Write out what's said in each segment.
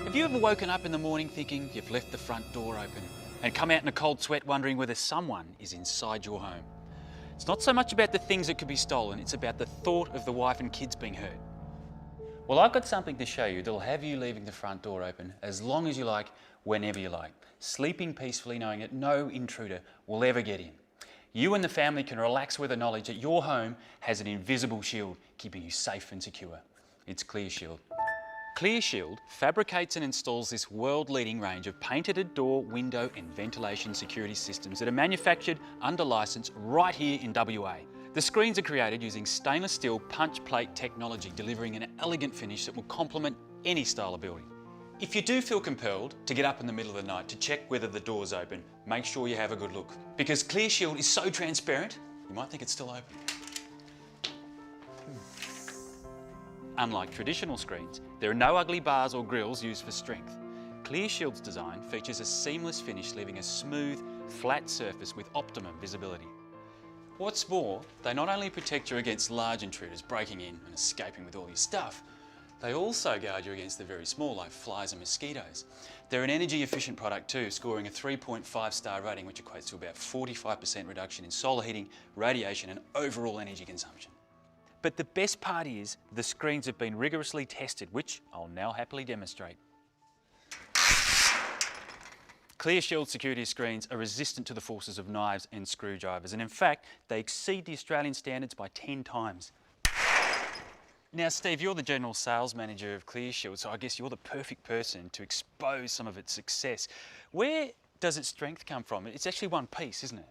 Have you ever woken up in the morning thinking you've left the front door open and come out in a cold sweat wondering whether someone is inside your home? It's not so much about the things that could be stolen, it's about the thought of the wife and kids being hurt. Well, I've got something to show you that'll have you leaving the front door open as long as you like, whenever you like, sleeping peacefully knowing that no intruder will ever get in. You and the family can relax with the knowledge that your home has an invisible shield keeping you safe and secure. It's ClearShield. ClearShield fabricates and installs this world-leading range of patented door, window and ventilation security systems that are manufactured under licence right here in WA. The screens are created using stainless steel punch plate technology, delivering an elegant finish that will complement any style of building. If you do feel compelled to get up in the middle of the night to check whether the door's open, make sure you have a good look. Because ClearShield is so transparent, you might think it's still open. Unlike traditional screens, there are no ugly bars or grills used for strength. ClearShield's design features a seamless finish, leaving a smooth, flat surface with optimum visibility. What's more, they not only protect you against large intruders breaking in and escaping with all your stuff, they also guard you against the very small, like flies and mosquitoes. They're an energy efficient product too, scoring a 3.5-star rating, which equates to about 45% reduction in solar heating, radiation and overall energy consumption. But the best part is the screens have been rigorously tested, which I'll now happily demonstrate. ClearShield security screens are resistant to the forces of knives and screwdrivers, and in fact, they exceed the Australian standards by 10 times. Now, Steve, you're the General Sales Manager of ClearShield, so I guess you're the perfect person to expose some of its success. Where does its strength come from? It's actually one piece, isn't it?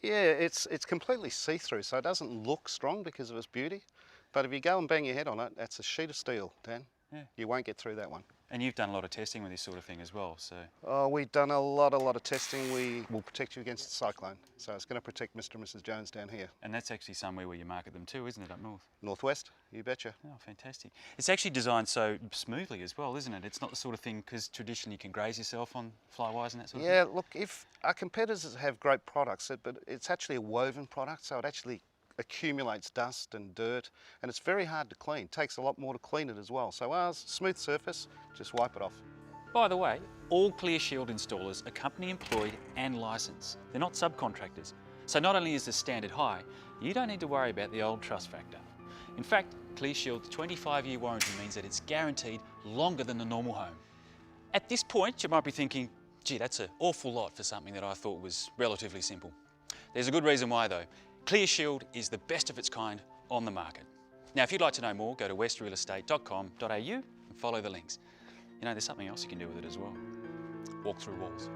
Yeah, it's completely see-through, so it doesn't look strong because of its beauty. But if you go and bang your head on it, that's a sheet of steel, Dan. Yeah. You won't get through that one. And you've done a lot of testing with this sort of thing as well, so... Oh, we've done a lot of testing. We will protect you against the cyclone. So it's going to protect Mr. and Mrs. Jones down here. And that's actually somewhere where you market them too, isn't it, up north? Northwest, you betcha. Oh, fantastic. It's actually designed so smoothly as well, isn't it? It's not the sort of thing, because traditionally you can graze yourself on fly wires and that sort of thing. Yeah, look, if our competitors have great products, but it's actually a woven product, so it actually accumulates dust and dirt, and it's very hard to clean. It takes a lot more to clean it as well. So ours, smooth surface, just wipe it off. By the way, all ClearShield installers are company employed and licensed. They're not subcontractors. So not only is the standard high, you don't need to worry about the old trust factor. In fact, ClearShield's 25-year warranty means that it's guaranteed longer than the normal home. At this point, you might be thinking, gee, that's an awful lot for something that I thought was relatively simple. There's a good reason why though. ClearShield is the best of its kind on the market. Now, if you'd like to know more, go to westrealestate.com.au and follow the links. You know, there's something else you can do with it as well. Walk through walls.